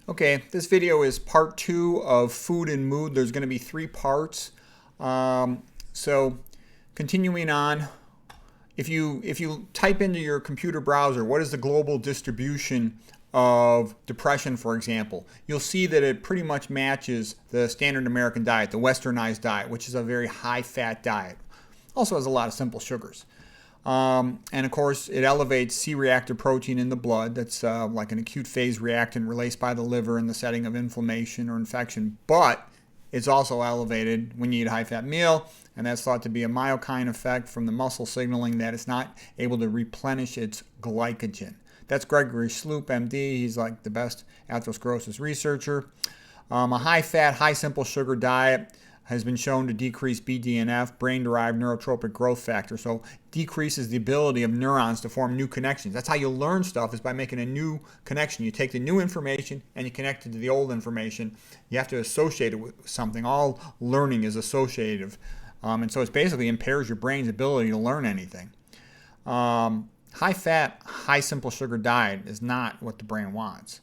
Okay, this video is part 2 of food and mood. There's going to be 3 parts. So continuing on, if you type into your computer browser, what is the global distribution of depression, for example, you'll see that it pretty much matches the standard American diet, the westernized diet, which is a very high-fat diet. Also has a lot of simple sugars. And of course, it elevates C-reactive protein in the blood. That's like an acute phase reactant released by the liver in the setting of inflammation or infection. But it's also elevated when you eat a high-fat meal, and that's thought to be a myokine effect from the muscle signaling that it's not able to replenish its glycogen. That's Gregory Sloop, MD. He's like the best atherosclerosis researcher. A high-fat, high-simple sugar diet has been shown to decrease BDNF, brain-derived neurotropic growth factor. So decreases the ability of neurons to form new connections. That's how you learn stuff, is by making a new connection. You take the new information and you connect it to the old information. You have to associate it with something. All learning is associative. And so it basically impairs your brain's ability to learn anything. High-fat, high-simple sugar diet is not what the brain wants.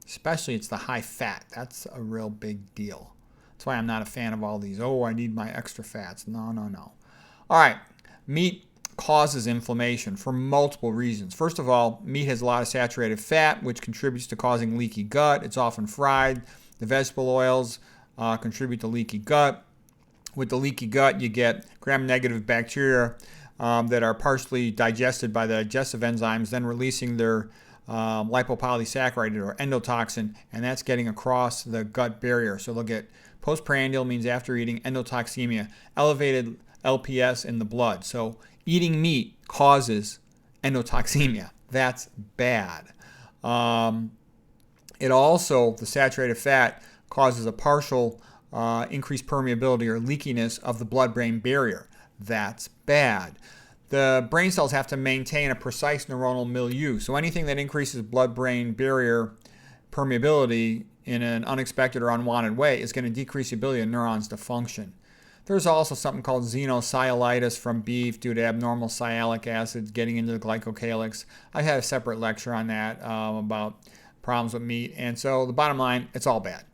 Especially it's the high-fat. That's a real big deal. That's why I'm not a fan of all these, I need my extra fats. No. All right, meat causes inflammation for multiple reasons. First of all, meat has a lot of saturated fat, which contributes to causing leaky gut. It's often fried. The vegetable oils contribute to leaky gut. With the leaky gut, you get gram-negative bacteria that are partially digested by the digestive enzymes, then releasing their lipopolysaccharide or endotoxin, and that's getting across the gut barrier. So they'll get postprandial, means after eating, endotoxemia, elevated LPS in the blood. So eating meat causes endotoxemia. That's bad. It also, the saturated fat, causes a partial increased permeability or leakiness of the blood-brain barrier. That's bad. The brain cells have to maintain a precise neuronal milieu. So anything that increases blood-brain barrier permeability in an unexpected or unwanted way is going to decrease the ability of neurons to function. There's also something called xenosialitis from beef due to abnormal sialic acid getting into the glycocalyx. I had a separate lecture on that about problems with meat. And so the bottom line, it's all bad.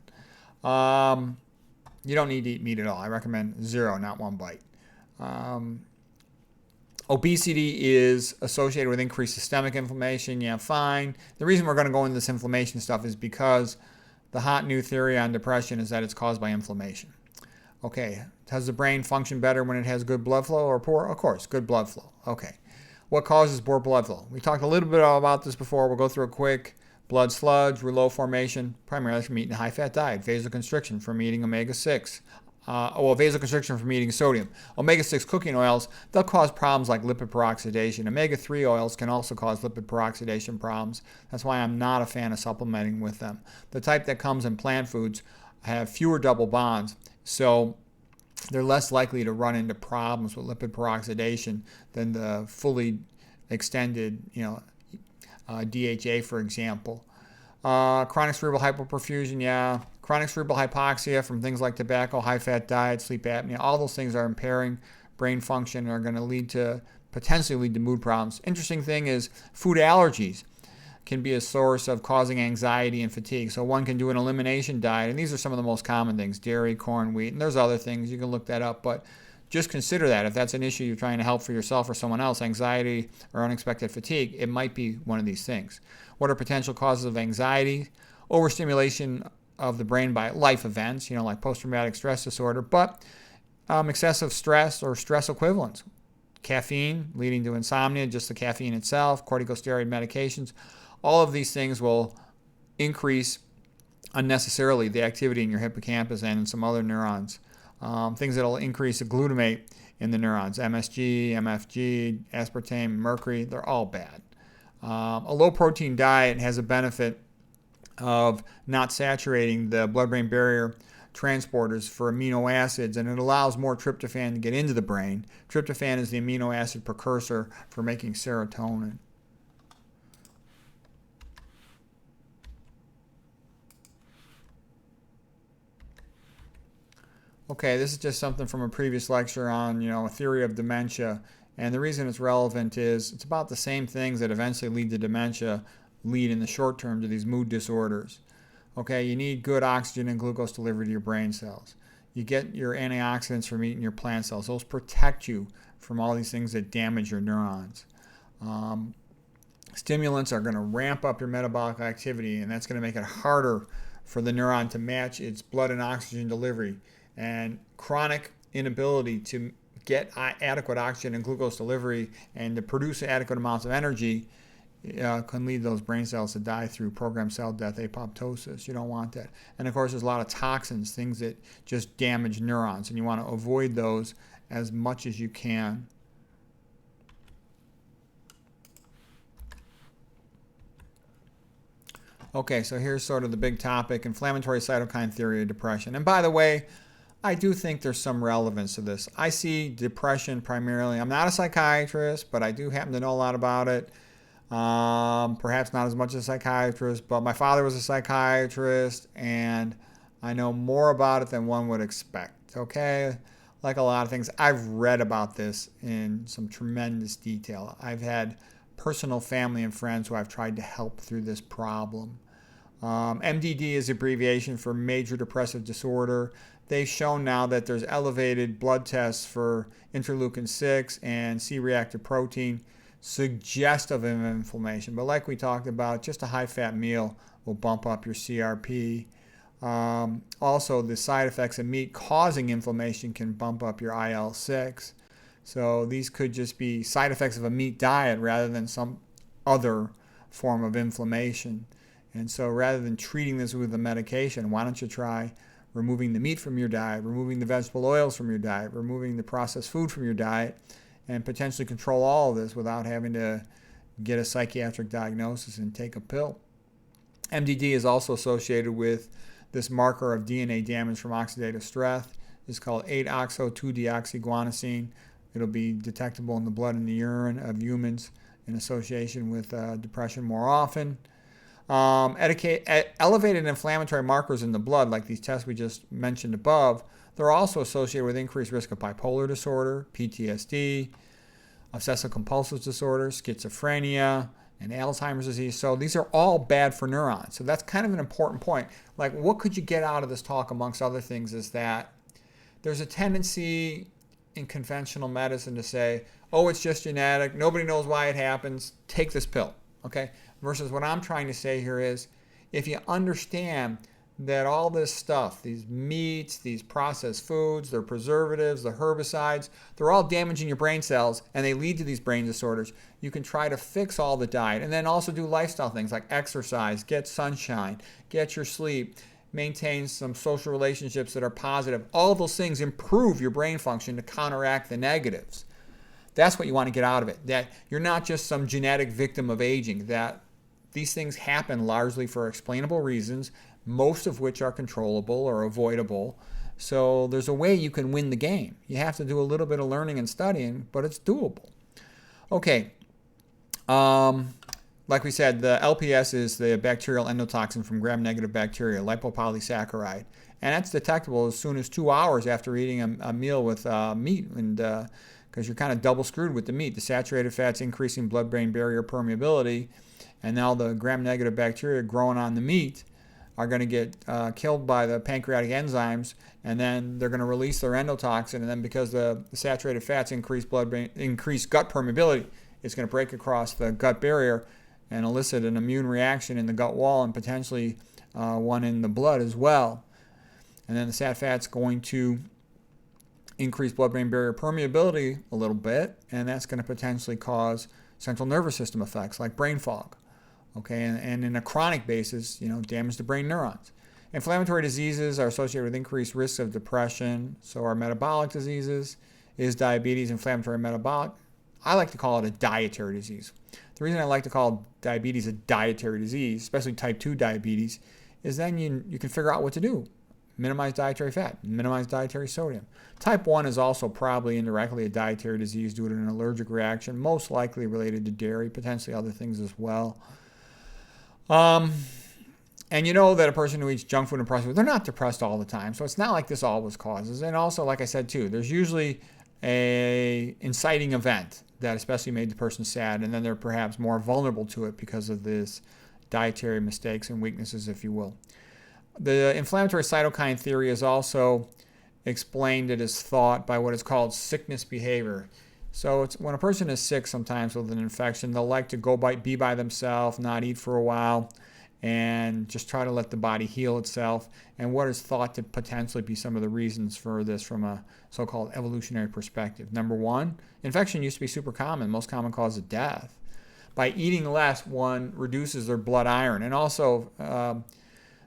You don't need to eat meat at all. I recommend 0, not 1 bite. Obesity is associated with increased systemic inflammation. Yeah, fine. The reason we're going to go into this inflammation stuff is because the hot new theory on depression is that it's caused by inflammation. Okay, does the brain function better when it has good blood flow or poor? Of course, good blood flow. Okay, what causes poor blood flow? We talked a little bit about this before. We'll go through a quick. Blood sludge, rouleau formation, primarily from eating a high-fat diet. Vasoconstriction from eating omega-6. Vasoconstriction from eating sodium. Omega-6 cooking oils, they'll cause problems like lipid peroxidation. Omega-3 oils can also cause lipid peroxidation problems. That's why I'm not a fan of supplementing with them. The type that comes in plant foods have fewer double bonds, so they're less likely to run into problems with lipid peroxidation than the fully extended, DHA, for example. Chronic cerebral hypoperfusion, yeah. Chronic cerebral hypoxia from things like tobacco, high-fat diet, sleep apnea. All those things are impairing brain function and are going to potentially lead to mood problems. Interesting thing is food allergies can be a source of causing anxiety and fatigue. So one can do an elimination diet, and these are some of the most common things: dairy, corn, wheat, and there's other things. You can look that up, but just consider that. If that's an issue you're trying to help for yourself or someone else, anxiety or unexpected fatigue, it might be one of these things. What are potential causes of anxiety? Overstimulation of the brain by life events, like post-traumatic stress disorder, but excessive stress or stress equivalents. Caffeine leading to insomnia, just the caffeine itself, corticosteroid medications. All of these things will increase unnecessarily the activity in your hippocampus and in some other neurons. Things that will increase the glutamate in the neurons, MSG, MFG, aspartame, mercury, they're all bad. A low-protein diet has a benefit of not saturating the blood-brain barrier transporters for amino acids, and it allows more tryptophan to get into the brain. Tryptophan is the amino acid precursor for making serotonin. Okay, this is just something from a previous lecture on, a theory of dementia. And the reason it's relevant is it's about the same things that eventually lead to dementia lead in the short term to these mood disorders. Okay, you need good oxygen and glucose delivery to your brain cells. You get your antioxidants from eating your plant cells. Those protect you from all these things that damage your neurons. Stimulants are going to ramp up your metabolic activity, and that's going to make it harder for the neuron to match its blood and oxygen delivery. And chronic inability to get adequate oxygen and glucose delivery and to produce adequate amounts of energy can lead those brain cells to die through programmed cell death, apoptosis. You don't want that. And of course, there's a lot of toxins, things that just damage neurons, and you want to avoid those as much as you can. Okay, so here's sort of the big topic, inflammatory cytokine theory of depression. And by the way, I do think there's some relevance to this. I see depression primarily. I'm not a psychiatrist, but I do happen to know a lot about it. Perhaps not as much as a psychiatrist, but my father was a psychiatrist, and I know more about it than one would expect, okay? Like a lot of things, I've read about this in some tremendous detail. I've had personal family and friends who I've tried to help through this problem. MDD is abbreviation for major depressive disorder. They've shown now that there's elevated blood tests for interleukin-6 and C-reactive protein suggestive of inflammation. But like we talked about, just a high-fat meal will bump up your CRP. Also, the side effects of meat causing inflammation can bump up your IL-6. So these could just be side effects of a meat diet rather than some other form of inflammation. And so rather than treating this with a medication, why don't you try removing the meat from your diet, removing the vegetable oils from your diet, removing the processed food from your diet, and potentially control all of this without having to get a psychiatric diagnosis and take a pill. MDD is also associated with this marker of DNA damage from oxidative stress. It's called 8-oxo-2-deoxyguanosine. It'll be detectable in the blood and the urine of humans in association with depression more often. Elevated inflammatory markers in the blood, like these tests we just mentioned above, they're also associated with increased risk of bipolar disorder, PTSD, obsessive-compulsive disorder, schizophrenia, and Alzheimer's disease. So these are all bad for neurons. So that's kind of an important point. Like, what could you get out of this talk, amongst other things, is that there's a tendency in conventional medicine to say, oh, it's just genetic, nobody knows why it happens, take this pill, okay? Versus what I'm trying to say here is, if you understand that all this stuff, these meats, these processed foods, their preservatives, the herbicides, they're all damaging your brain cells and they lead to these brain disorders, you can try to fix all the diet and then also do lifestyle things like exercise, get sunshine, get your sleep, maintain some social relationships that are positive. All those things improve your brain function to counteract the negatives. That's what you want to get out of it, that you're not just some genetic victim of aging, that these things happen largely for explainable reasons, most of which are controllable or avoidable. So there's a way you can win the game. You have to do a little bit of learning and studying, but it's doable. Okay. Like we said, the LPS is the bacterial endotoxin from gram-negative bacteria, lipopolysaccharide. And that's detectable as soon as 2 hours after eating a meal with meat, and because you're kind of double screwed with the meat. The saturated fats increasing blood-brain barrier permeability, and now the gram-negative bacteria growing on the meat are going to get killed by the pancreatic enzymes, and then they're going to release their endotoxin, and then because the saturated fats increase gut permeability, it's going to break across the gut barrier and elicit an immune reaction in the gut wall and potentially one in the blood as well. And then the sat fat's going to increase blood-brain barrier permeability a little bit, and that's going to potentially cause central nervous system effects like brain fog. Okay, and in a chronic basis, damage to brain neurons. Inflammatory diseases are associated with increased risks of depression. So are metabolic diseases. Is diabetes inflammatory and metabolic? I like to call it a dietary disease. The reason I like to call diabetes a dietary disease, especially type 2 diabetes, is then you can figure out what to do. Minimize dietary fat, minimize dietary sodium. Type 1 is also probably indirectly a dietary disease due to an allergic reaction, most likely related to dairy, potentially other things as well. And you know that a person who eats junk food and processed food, they're not depressed all the time. So it's not like this always causes. And also, like I said too, there's usually a inciting event that especially made the person sad, and then they're perhaps more vulnerable to it because of this dietary mistakes and weaknesses, if you will. The inflammatory cytokine theory is also explained it as thought by what is called sickness behavior. So it's when a person is sick sometimes with an infection, they'll like to be by themselves, not eat for a while, and just try to let the body heal itself. And what is thought to potentially be some of the reasons for this from a so-called evolutionary perspective. Number one, infection used to be super common, most common cause of death. By eating less, one reduces their blood iron, and also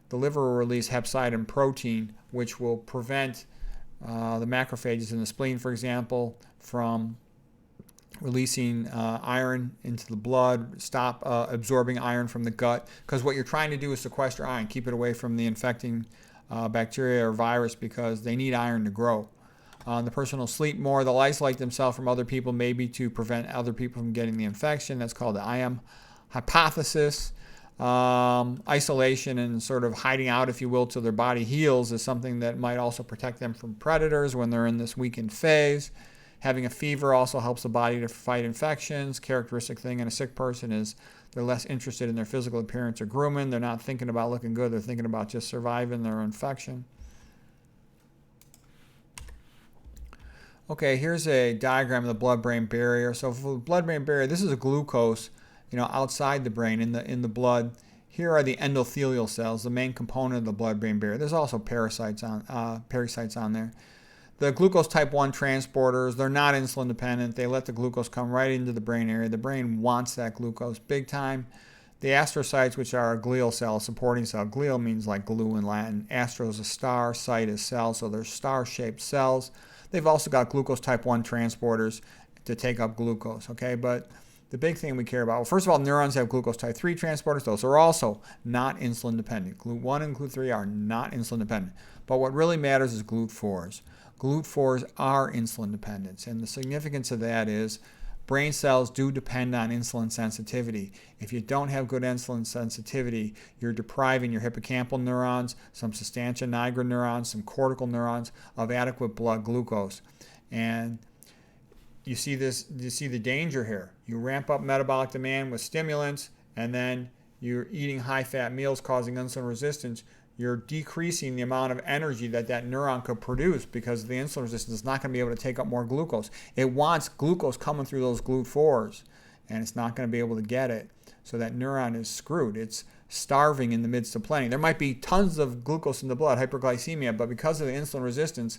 the liver will release hepcidin protein, which will prevent the macrophages in the spleen, for example, from releasing iron into the blood, stop absorbing iron from the gut, because what you're trying to do is sequester iron, keep it away from the infecting bacteria or virus, because they need iron to grow. The person will sleep more, they'll isolate themselves from other people, maybe to prevent other people from getting the infection. That's called the IM hypothesis. Isolation and sort of hiding out, if you will, till their body heals is something that might also protect them from predators when they're in this weakened phase. Having a fever also helps the body to fight infections. Characteristic thing in a sick person is they're less interested in their physical appearance or grooming. They're not thinking about looking good. They're thinking about just surviving their infection. Okay, here's a diagram of the blood-brain barrier. So for the blood-brain barrier, this is a glucose, outside the brain in the blood. Here are the endothelial cells, the main component of the blood-brain barrier. There's also parasites on there. The glucose type 1 transporters, they're not insulin dependent. They let the glucose come right into the brain area. The brain wants that glucose big time. The astrocytes, which are a glial cell, supporting cell. Glial means like glue in Latin. Astro is a star, cyte is cell, so they're star-shaped cells. They've also got glucose type 1 transporters to take up glucose, okay? But the big thing we care about, well, first of all, neurons have glucose type 3 transporters. Those are also not insulin dependent. GLUT1 and GLUT3 are not insulin dependent. But what really matters is GLUT4s. GLUT4s are insulin dependent, and the significance of that is brain cells do depend on insulin sensitivity. If you don't have good insulin sensitivity, you're depriving your hippocampal neurons, some substantia nigra neurons, some cortical neurons of adequate blood glucose. And you see the danger here. You ramp up metabolic demand with stimulants, and then you're eating high-fat meals causing insulin resistance. You're decreasing the amount of energy that neuron could produce, because the insulin resistance is not going to be able to take up more glucose. It wants glucose coming through those GLUT4s, and it's not going to be able to get it. So that neuron is screwed. It's starving in the midst of plenty. There might be tons of glucose in the blood, hyperglycemia, but because of the insulin resistance,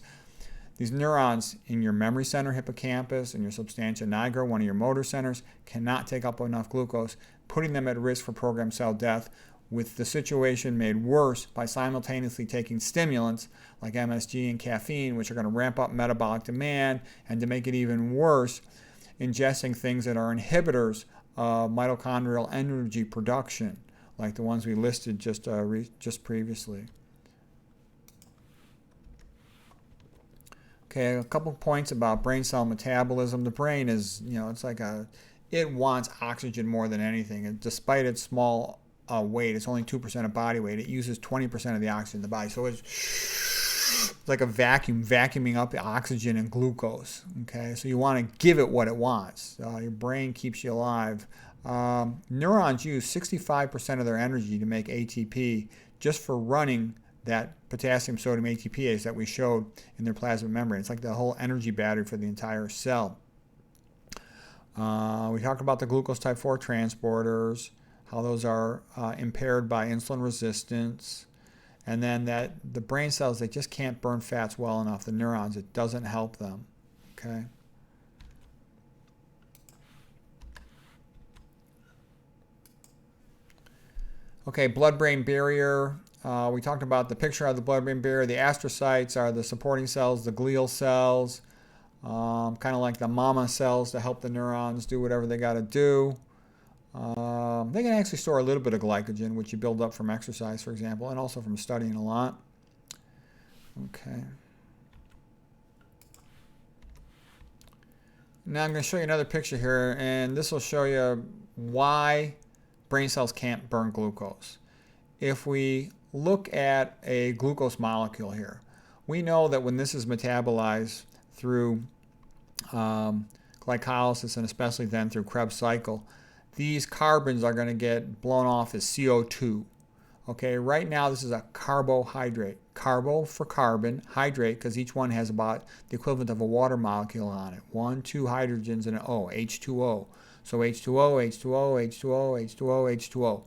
these neurons in your memory center, hippocampus, and your substantia nigra, one of your motor centers, cannot take up enough glucose, putting them at risk for programmed cell death, with the situation made worse by simultaneously taking stimulants like MSG and caffeine, which are going to ramp up metabolic demand, and to make it even worse, ingesting things that are inhibitors of mitochondrial energy production, like the ones we listed just previously. Okay, a couple points about brain cell metabolism. The brain is, it wants oxygen more than anything, and despite its small weight, it's only 2% of body weight, it uses 20% of the oxygen in the body. So it's like a vacuum, vacuuming up the oxygen and glucose. Okay, so you want to give it what it wants. Your brain keeps you alive. Neurons use 65% of their energy to make ATP just for running that potassium sodium ATPase that we showed in their plasma membrane. It's like the whole energy battery for the entire cell. We talked about the glucose type 4 transporters, how those are impaired by insulin resistance, and then that the brain cells, they just can't burn fats well enough. The neurons, it doesn't help them. Okay. Okay, blood-brain barrier. We talked about the picture of the blood-brain barrier. The astrocytes are the supporting cells, the glial cells, kind of like the mama cells to help the neurons do whatever they got to do. They can actually store a little bit of glycogen, which you build up from exercise, for example, and also from studying a lot. Okay. Now I'm going to show you another picture here, and this will show you why brain cells can't burn glucose. If we look at a glucose molecule here, we know that when this is metabolized through glycolysis, and especially then through Krebs cycle, these carbons are going to get blown off as CO2. Okay, right now this is a carbohydrate. Carbo for carbon, hydrate because each one has about the equivalent of a water molecule on it. 1, 2 hydrogens and an O, H2O. So H2O, H2O, H2O, H2O,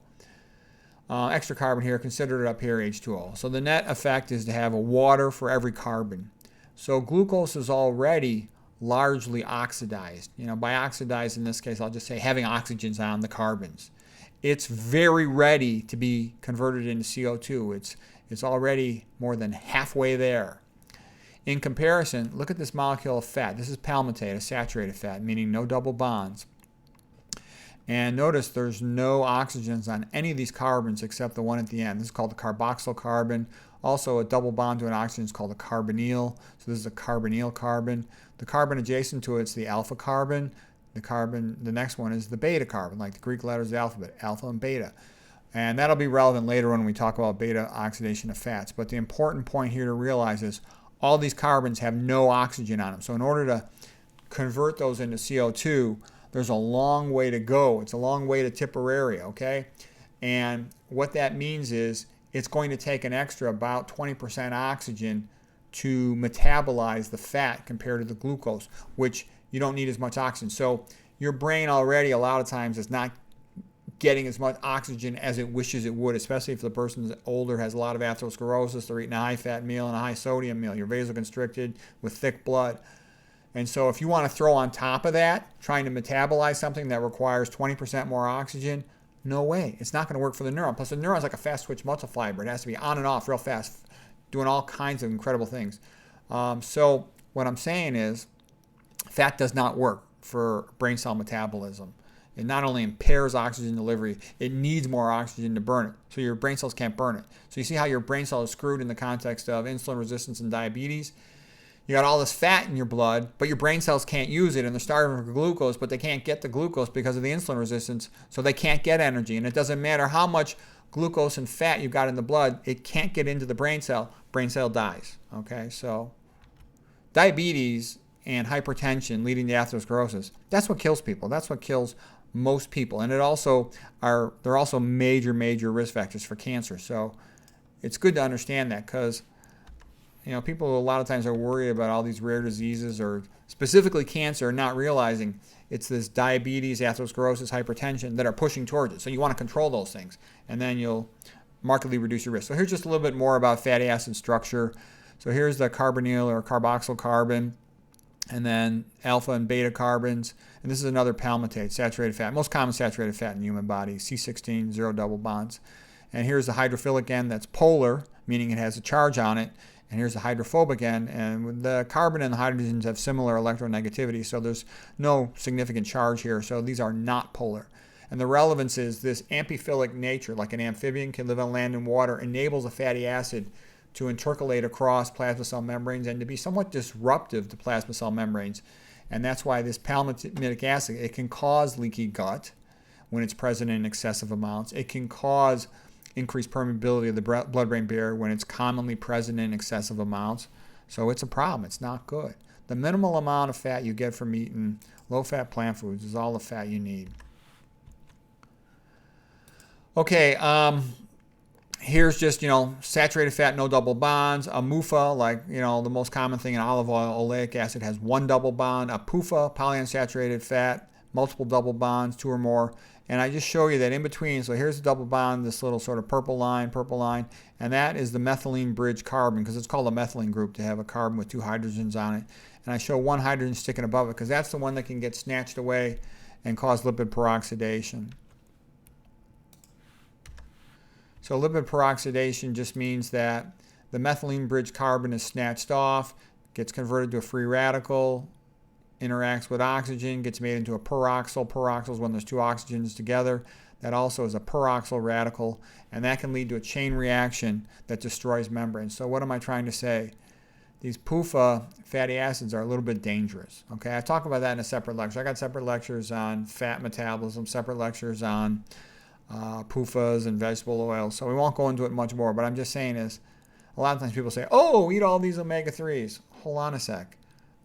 H2O. Extra carbon here, consider it up here H2O. So the net effect is to have a water for every carbon. So glucose is already largely oxidized. By oxidized in this case, I'll just say having oxygens on the carbons. It's very ready to be converted into CO2. It's already more than halfway there. In comparison, look at this molecule of fat. This is palmitate, a saturated fat, meaning no double bonds. And notice there's no oxygens on any of these carbons except the one at the end. This is called the carboxyl carbon. Also, a double bond to an oxygen is called a carbonyl. So this is a carbonyl carbon. The carbon adjacent to it is the alpha carbon. The next one is the beta carbon, like the Greek letters of the alphabet, alpha and beta. And that'll be relevant later when we talk about beta oxidation of fats. But the important point here to realize is all these carbons have no oxygen on them. So in order to convert those into CO2, there's a long way to go. It's a long way to Tipperary, okay? And what that means is it's going to take an extra about 20% oxygen to metabolize the fat compared to the glucose, which you don't need as much oxygen. So your brain already a lot of times is not getting as much oxygen as it wishes it would, especially if the person's older, has a lot of atherosclerosis, they're eating a high-fat meal and a high-sodium meal. You're vasoconstricted with thick blood. And so if you want to throw on top of that, trying to metabolize something that requires 20% more oxygen, no way. It's not going to work for the neuron. Plus, the neuron's like a fast-twitch muscle fiber. It has to be on and off real fast, doing all kinds of incredible things. So what I'm saying is fat does not work for brain cell metabolism. It not only impairs oxygen delivery, it needs more oxygen to burn it. So your brain cells can't burn it. So you see how your brain cell is screwed in the context of insulin resistance and diabetes? You got all this fat in your blood, but your brain cells can't use it, and they're starving for glucose, but they can't get the glucose because of the insulin resistance, so they can't get energy. And it doesn't matter how much glucose and fat you've got in the blood, it can't get into the brain cell. Brain cell dies. Okay, so diabetes and hypertension leading to atherosclerosis, that's what kills people. That's what kills most people. And they're also major risk factors for cancer. So it's good to understand that, because people a lot of times are worried about all these rare diseases or specifically cancer, not realizing it's this diabetes, atherosclerosis, hypertension that are pushing towards it. So you want to control those things, and then you'll markedly reduce your risk. So here's just a little bit more about fatty acid structure. So here's the carbonyl or carboxyl carbon, and then alpha and beta carbons. And this is another palmitate, saturated fat, most common saturated fat in the human body, C16, 0 double bonds. And here's the hydrophilic end that's polar, meaning it has a charge on it. And here's the hydrophobic end, and the carbon and the hydrogens have similar electronegativity, so there's no significant charge here, so these are not polar. And the relevance is this amphiphilic nature, like an amphibian can live on land and water, enables a fatty acid to intercalate across plasma cell membranes and to be somewhat disruptive to plasma cell membranes. And that's why this palmitic acid, it can cause leaky gut when it's present in excessive amounts. It can cause increased permeability of the blood-brain barrier when it's commonly present in excessive amounts. So it's a problem. It's not good. The minimal amount of fat you get from eating low-fat plant foods is all the fat you need. Okay, here's just, saturated fat, no double bonds. A MUFA, like, the most common thing in olive oil, oleic acid, has one double bond. A PUFA, polyunsaturated fat, multiple double bonds, 2 or more. And I just show you that in between, so here's the double bond, this little sort of purple line, and that is the methylene bridge carbon, because it's called a methylene group to have a carbon with 2 hydrogens on it. And I show 1 hydrogen sticking above it, because that's the one that can get snatched away and cause lipid peroxidation. So lipid peroxidation just means that the methylene bridge carbon is snatched off, gets converted to a free radical, interacts with oxygen, gets made into a peroxyl. Peroxyl is when there's 2 oxygens together. That also is a peroxyl radical, and that can lead to a chain reaction that destroys membranes. So what am I trying to say? These PUFA fatty acids are a little bit dangerous. Okay, I talk about that in a separate lecture. I got separate lectures on fat metabolism, separate lectures on PUFAs and vegetable oils. So we won't go into it much more, but I'm just saying is, a lot of times people say, oh, eat all these omega-3s. Hold on a sec.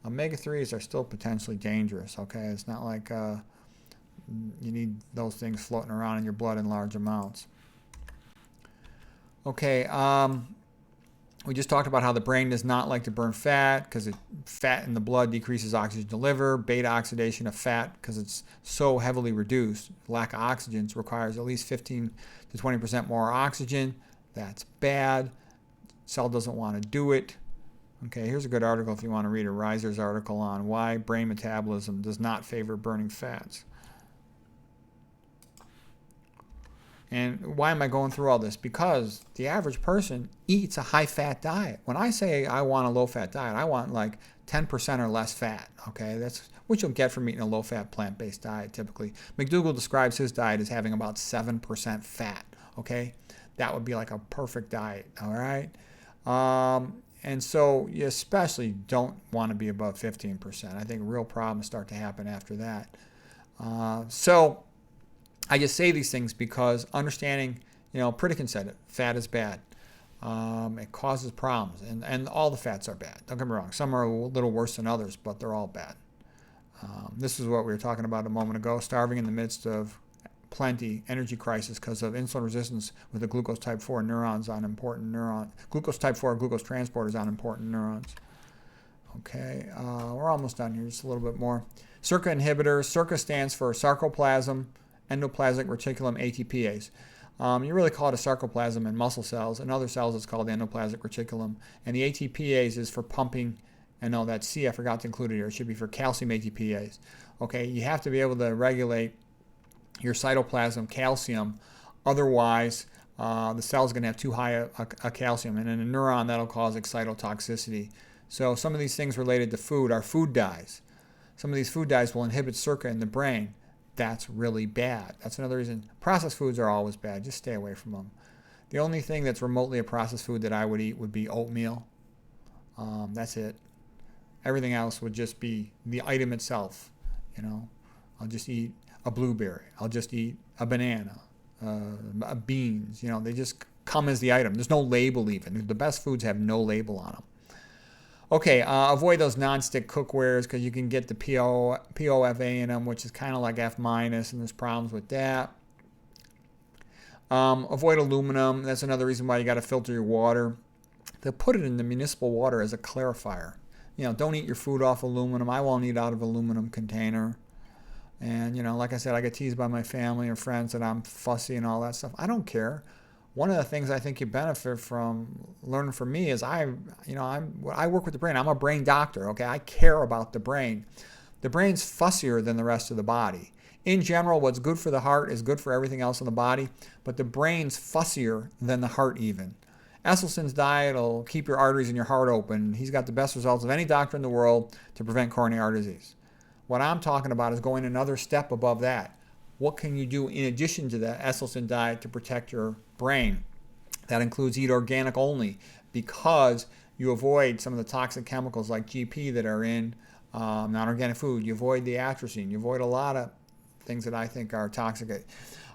Omega-3s are still potentially dangerous, okay? It's not like you need those things floating around in your blood in large amounts. Okay, we just talked about how the brain does not like to burn fat because fat in the blood decreases oxygen to liver. Beta oxidation of fat, because it's so heavily reduced, lack of oxygen, requires at least 15 to 20% more oxygen. That's bad. Cell doesn't want to do it. Okay, here's a good article if you want to read a Reiser's article on why brain metabolism does not favor burning fats. And why am I going through all this? Because the average person eats a high-fat diet. When I say I want a low-fat diet, I want like 10% or less fat. Okay, that's what you'll get from eating a low-fat plant-based diet typically. McDougall describes his diet as having about 7% fat. Okay, that would be like a perfect diet. All right, and so you especially don't want to be above 15%. I think real problems start to happen after that. So I just say these things because understanding, Pritikin said it, fat is bad. It causes problems, and all the fats are bad. Don't get me wrong. Some are a little worse than others, but they're all bad. This is what we were talking about a moment ago, starving in the midst of plenty, energy crisis because of insulin resistance with the glucose type 4 neurons on important neurons. Glucose type 4 glucose transporters on important neurons. Okay, we're almost done here, just a little bit more. SERCA inhibitors. SERCA stands for sarcoplasm endoplasmic reticulum ATPase. You really call it a sarcoplasm in muscle cells. In other cells, it's called the endoplasmic reticulum. And the ATPase is for pumping. And no, that C I forgot to include it here. It should be for calcium ATPase. Okay, you have to be able to regulate your cytoplasm calcium. Otherwise, the cell's going to have too high a calcium. And in a neuron, that'll cause excitotoxicity. So some of these things related to food are food dyes. Some of these food dyes will inhibit SERCA in the brain. That's really bad. That's another reason. Processed foods are always bad. Just stay away from them. The only thing that's remotely a processed food that I would eat would be oatmeal. That's it. Everything else would just be the item itself. I'll just eat a blueberry. I'll just eat a banana, beans. They just come as the item. There's no label even. The best foods have no label on them. Okay, avoid those non-stick cookwares because you can get the POFA in them, which is kind of like F-, and there's problems with that. Avoid aluminum. That's another reason why you got to filter your water. They'll put it in the municipal water as a clarifier. Don't eat your food off aluminum. I won't eat out of aluminum container. And, like I said, I get teased by my family or friends that I'm fussy and all that stuff. I don't care. One of the things I think you benefit from learning from me is I work with the brain. I'm a brain doctor, okay? I care about the brain. The brain's fussier than the rest of the body. In general, what's good for the heart is good for everything else in the body, but the brain's fussier than the heart even. Esselstyn's diet will keep your arteries and your heart open. He's got the best results of any doctor in the world to prevent coronary heart disease. What I'm talking about is going another step above that. What can you do in addition to the Esselstyn diet to protect your brain? That includes eat organic only because you avoid some of the toxic chemicals like GP that are in non-organic food. You avoid the atrazine. You avoid a lot of things that I think are toxic.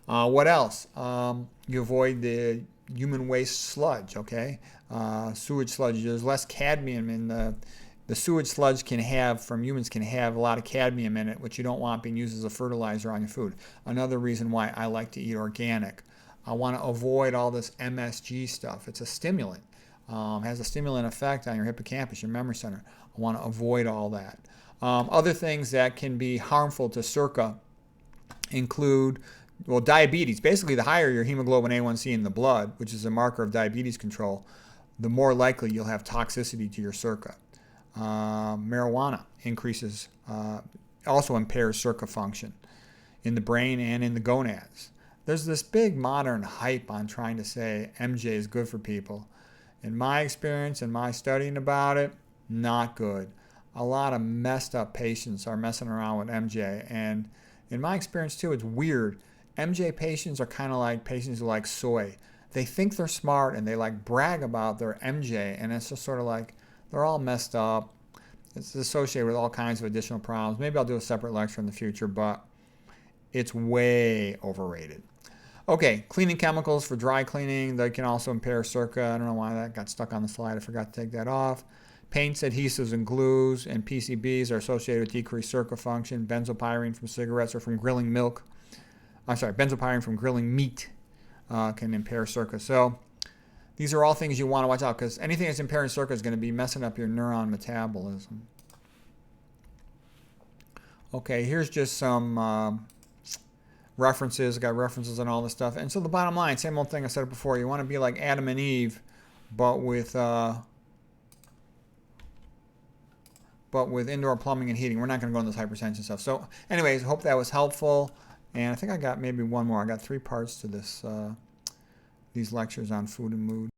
What else? You avoid the human waste sludge, okay? Sewage sludge. There's less cadmium in the sewage sludge from humans can have a lot of cadmium in it, which you don't want being used as a fertilizer on your food. Another reason why I like to eat organic. I want to avoid all this MSG stuff. It's a stimulant. Has a stimulant effect on your hippocampus, your memory center. I want to avoid all that. Other things that can be harmful to SERCA include, diabetes. Basically, the higher your hemoglobin A1C in the blood, which is a marker of diabetes control, the more likely you'll have toxicity to your SERCA. Marijuana increases, also impairs SERCA function in the brain and in the gonads. There's this big modern hype on trying to say MJ is good for people. In my experience and my studying about it, not good. A lot of messed up patients are messing around with MJ. And in my experience too, it's weird. MJ patients are kind of like patients who like soy. They think they're smart and they like brag about their MJ. And it's just sort of like they're all messed up. It's associated with all kinds of additional problems. Maybe I'll do a separate lecture in the future, but it's way overrated. Okay, cleaning chemicals for dry cleaning. They can also impair SERCA. I don't know why that got stuck on the slide. I forgot to take that off. Paints, adhesives, and glues and PCBs are associated with decreased circuit function. Benzopyrene from cigarettes or from grilling milk. Benzopyrene from grilling meat can impair circuits. So these are all things you want to watch out, because anything that's impairing circuit is going to be messing up your neuron metabolism. Okay, here's just some references. I got references on all this stuff. And so the bottom line, same old thing I said before. You want to be like Adam and Eve, but with indoor plumbing and heating. We're not going to go into this hypertension stuff. So anyways, hope that was helpful. And I think I got maybe one more. I got 3 parts to this these lectures on food and mood.